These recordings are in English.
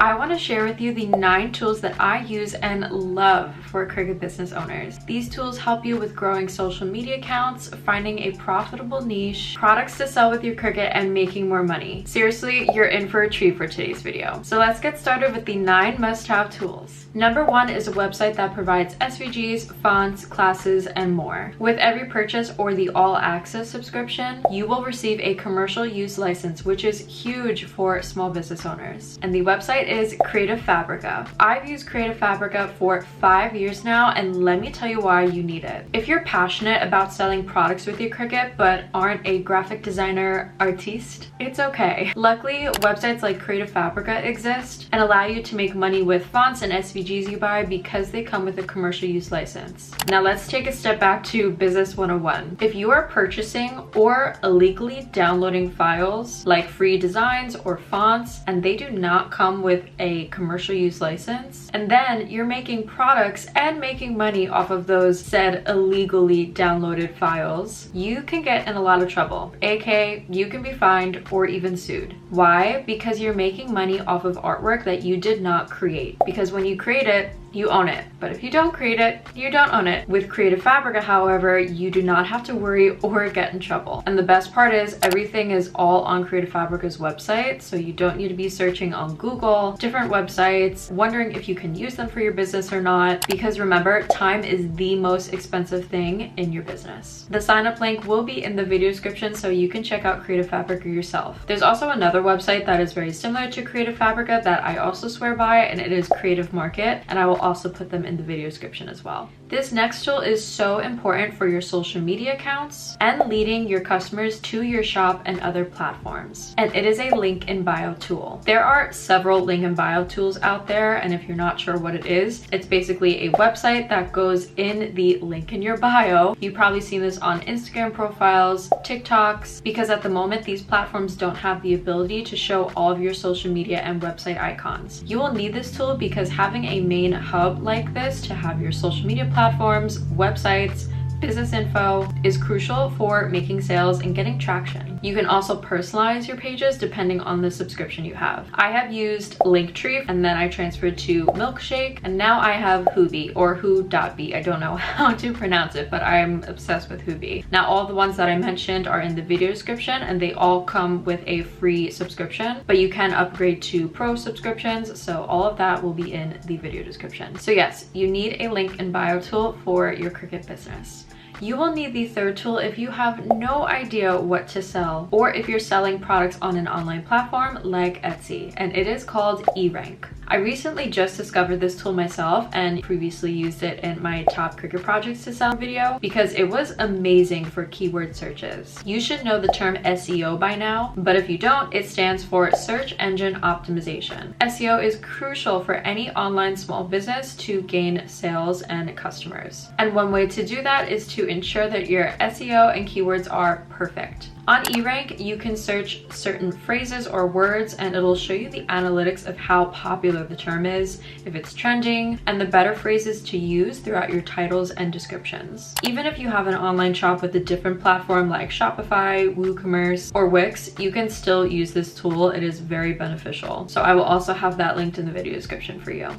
I want to share with you the 9 tools that I use and love for Cricut business owners. These tools help you with growing social media accounts, finding a profitable niche, products to sell with your Cricut, and making more money. Seriously, you're in for a treat for today's video. So let's get started with the 9 must-have tools. Number 1 is a website that provides SVGs, fonts, classes, and more. With every purchase or the all access subscription, you will receive a commercial use license, which is huge for small business owners. And the website is Creative Fabrica. I've used Creative Fabrica for 5 years now, and let me tell you why you need it. If you're passionate about selling products with your Cricut but aren't a graphic designer artiste, it's okay. Luckily, websites like Creative Fabrica exist and allow you to make money with fonts and SVGs you buy because they come with a commercial use license. Now let's take a step back to Business 101. If you are purchasing or illegally downloading files like free designs or fonts and they do not come with a commercial use license, and then you're making products and making money off of those said illegally downloaded files, you can get in a lot of trouble. aka you can be fined or even sued. Why? Because you're making money off of artwork that you did not create. Because when you create it, you own it. But if you don't create it, you don't own it. With Creative Fabrica, however, you do not have to worry or get in trouble. And the best part is everything is all on Creative Fabrica's website, so you don't need to be searching on Google, different websites, wondering if you can use them for your business or not, because remember, time is the most expensive thing in your business. The sign up link will be in the video description so you can check out Creative Fabrica yourself. There's also another website that is very similar to Creative Fabrica that I also swear by, and it is Creative Market, and I will also put them in the video description as well. This next tool is so important for your social media accounts and leading your customers to your shop and other platforms. And it is a link in bio tool. There are several link in bio tools out there, and if you're not sure what it is, it's basically a website that goes in the link in your bio. You've probably seen this on Instagram profiles, TikToks, because at the moment these platforms don't have the ability to show all of your social media and website icons. You will need this tool because having a main hub like this to have your social media platforms, websites, business info is crucial for making sales and getting traction. You can also personalize your pages depending on the subscription you have. I have used Linktree, and then I transferred to Milkshake, and now I have Hoobie or Who.be. I don't know how to pronounce it, but I'm obsessed with Hoobie. Now all the ones that I mentioned are in the video description, and they all come with a free subscription, but you can upgrade to pro subscriptions, so all of that will be in the video description. So yes, you need a link in bio tool for your Cricut business. You will need the third tool if you have no idea what to sell, or if you're selling products on an online platform like Etsy, and it is called eRank. I recently just discovered this tool myself and previously used it in my top Cricut projects to sell video because it was amazing for keyword searches. You should know the term SEO by now, but if you don't, it stands for Search Engine Optimization. SEO is crucial for any online small business to gain sales and customers. And one way to do that is to ensure that your SEO and keywords are perfect. On eRank, you can search certain phrases or words and it'll show you the analytics of how popular the term is, if it's trending, and the better phrases to use throughout your titles and descriptions. Even if you have an online shop with a different platform like Shopify, WooCommerce, or Wix, you can still use this tool. It is very beneficial. So I will also have that linked in the video description for you.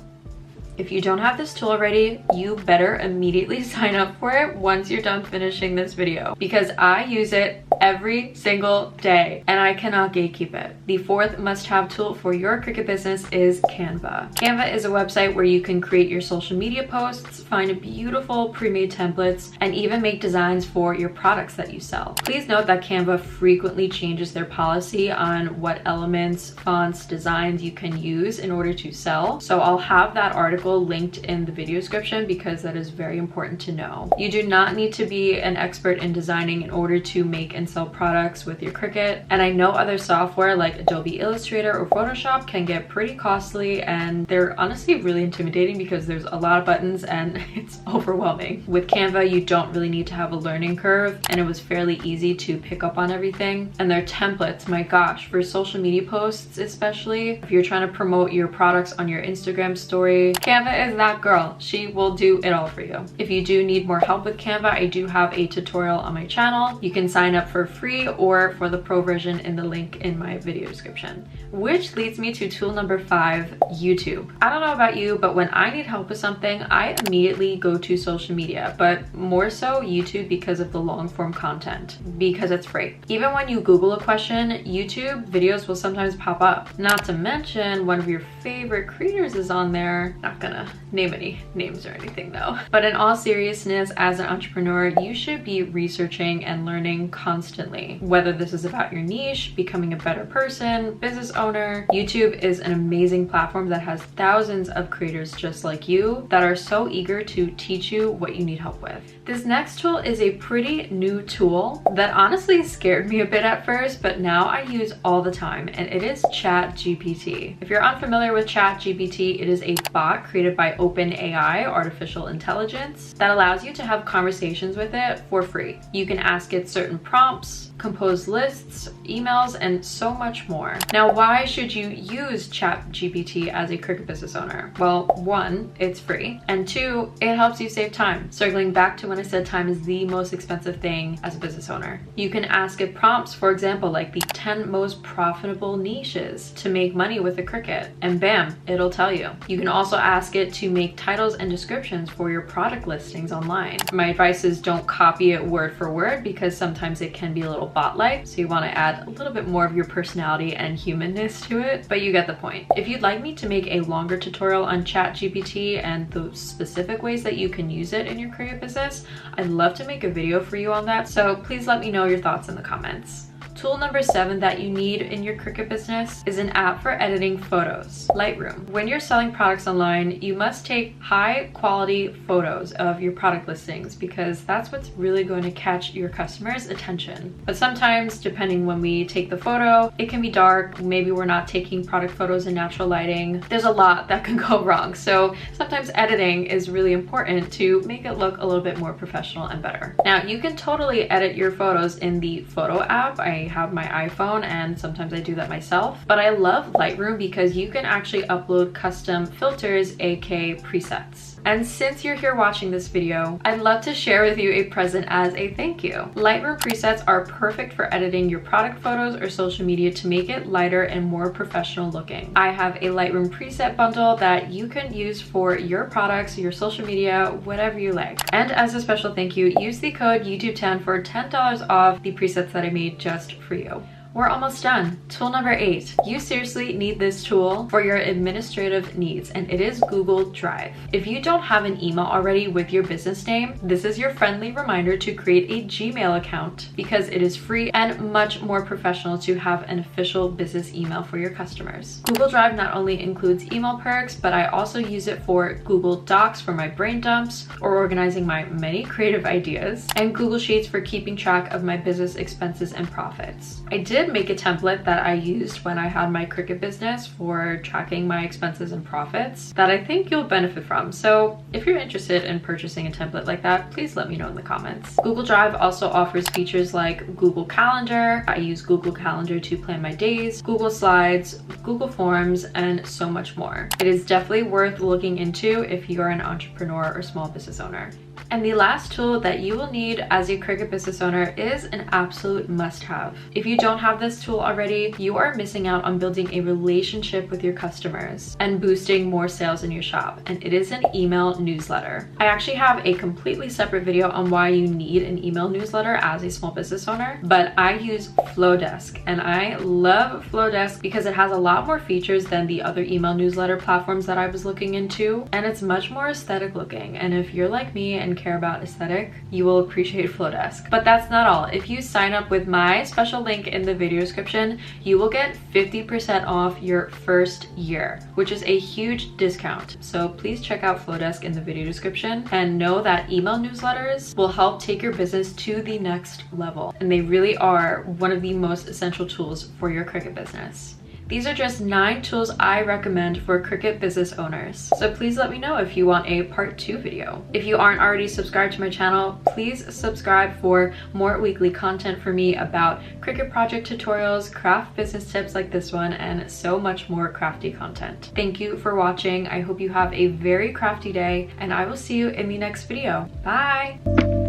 If you don't have this tool already, you better immediately sign up for it once you're done finishing this video, because I use it every single day and I cannot gatekeep it. The fourth must-have tool for your Cricut business is Canva. Canva is a website where you can create your social media posts, find beautiful pre-made templates, and even make designs for your products that you sell. Please note that Canva frequently changes their policy on what elements, fonts, designs you can use in order to sell. So I'll have that article linked in the video description because that is very important to know. You do not need to be an expert in designing in order to make and sell products with your Cricut. And I know other software like Adobe Illustrator or Photoshop can get pretty costly, and they're honestly really intimidating because there's a lot of buttons and it's overwhelming. With Canva, you don't really need to have a learning curve, and it was fairly easy to pick up on everything. And their templates, my gosh, for social media posts especially, if you're trying to promote your products on your Instagram story, Canva is that girl. She will do it all for you. If you do need more help with Canva, I do have a tutorial on my channel. You can sign up for free or for the pro version in the link in my video description. Which leads me to tool number 5, YouTube. I don't know about you, but when I need help with something, I immediately go to social media, but more so YouTube because of the long form content, because it's free. Even when you Google a question, YouTube videos will sometimes pop up. Not to mention one of your favorite creators is on there. Not gonna name any names or anything though. But in all seriousness, as an entrepreneur, you should be researching and learning constantly. Whether this is about your niche, becoming a better person, business owner, YouTube is an amazing platform that has thousands of creators just like you that are so eager to teach you what you need help with. This next tool is a pretty new tool that honestly scared me a bit at first, but now I use all the time, and it is ChatGPT. If you're unfamiliar with ChatGPT, it is a bot created by OpenAI, artificial intelligence, that allows you to have conversations with it for free. You can ask it certain prompts, compose lists, emails, and so much more. Now, why should you use ChatGPT as a Cricut business owner? Well, 1, it's free, and 2, it helps you save time. Circling back to when I said time is the most expensive thing as a business owner. You can ask it prompts, for example, like the 10 most profitable niches to make money with a Cricut, and bam, it'll tell you. You can also ask it to make titles and descriptions for your product listings online. My advice is don't copy it word for word because sometimes it can be a little bot-like, so you want to add a little bit more of your personality and humanness to it, but you get the point. If you'd like me to make a longer tutorial on ChatGPT and the specific ways that you can use it in your Cricut business, I'd love to make a video for you on that, so please let me know your thoughts in the comments. Tool number 7 that you need in your Cricut business is an app for editing photos, Lightroom. When you're selling products online, you must take high quality photos of your product listings because that's what's really going to catch your customers' attention. But sometimes, depending when we take the photo, it can be dark, maybe we're not taking product photos in natural lighting. There's a lot that can go wrong, so sometimes editing is really important to make it look a little bit more professional and better. Now, you can totally edit your photos in the photo app. I have my iPhone and sometimes I do that myself, but I love Lightroom because you can actually upload custom filters, aka presets. And since you're here watching this video, I'd love to share with you a present as a thank you. Lightroom presets are perfect for editing your product photos or social media to make it lighter and more professional looking. I have a Lightroom preset bundle that you can use for your products, your social media, whatever you like. And as a special thank you, use the code YouTube10 for $10 off the presets that I made just for you. We're almost done. Tool number 8. You seriously need this tool for your administrative needs, and it is Google Drive. If you don't have an email already with your business name, this is your friendly reminder to create a Gmail account because it is free and much more professional to have an official business email for your customers. Google Drive not only includes email perks, but I also use it for Google Docs for my brain dumps or organizing my many creative ideas, and Google Sheets for keeping track of my business expenses and profits. I did make a template that I used when I had my Cricut business for tracking my expenses and profits that I think you'll benefit from. So if you're interested in purchasing a template like that, please let me know in the comments. Google Drive also offers features like Google Calendar. I use Google Calendar to plan my days, Google Slides, Google Forms, and so much more. It is definitely worth looking into if you are an entrepreneur or small business owner. And the last tool that you will need as a Cricut business owner is an absolute must-have. If you don't have this tool already, you are missing out on building a relationship with your customers and boosting more sales in your shop, and it is an email newsletter. I actually have a completely separate video on why you need an email newsletter as a small business owner, but I use Flowdesk, and I love Flowdesk because it has a lot more features than the other email newsletter platforms that I was looking into, and it's much more aesthetic looking. And if you're like me and care about aesthetic, you will appreciate Flowdesk. But that's not all. If you sign up with my special link in the video description, you will get 50% off your first year, which is a huge discount. So please check out Flowdesk in the video description and know that email newsletters will help take your business to the next level. And they really are one of the most essential tools for your Cricut business. These are just 9 tools I recommend for Cricut business owners. So please let me know if you want a part 2 video. If you aren't already subscribed to my channel, please subscribe for more weekly content for me about Cricut project tutorials, craft business tips like this one, and so much more crafty content. Thank you for watching. I hope you have a very crafty day, and I will see you in the next video. Bye!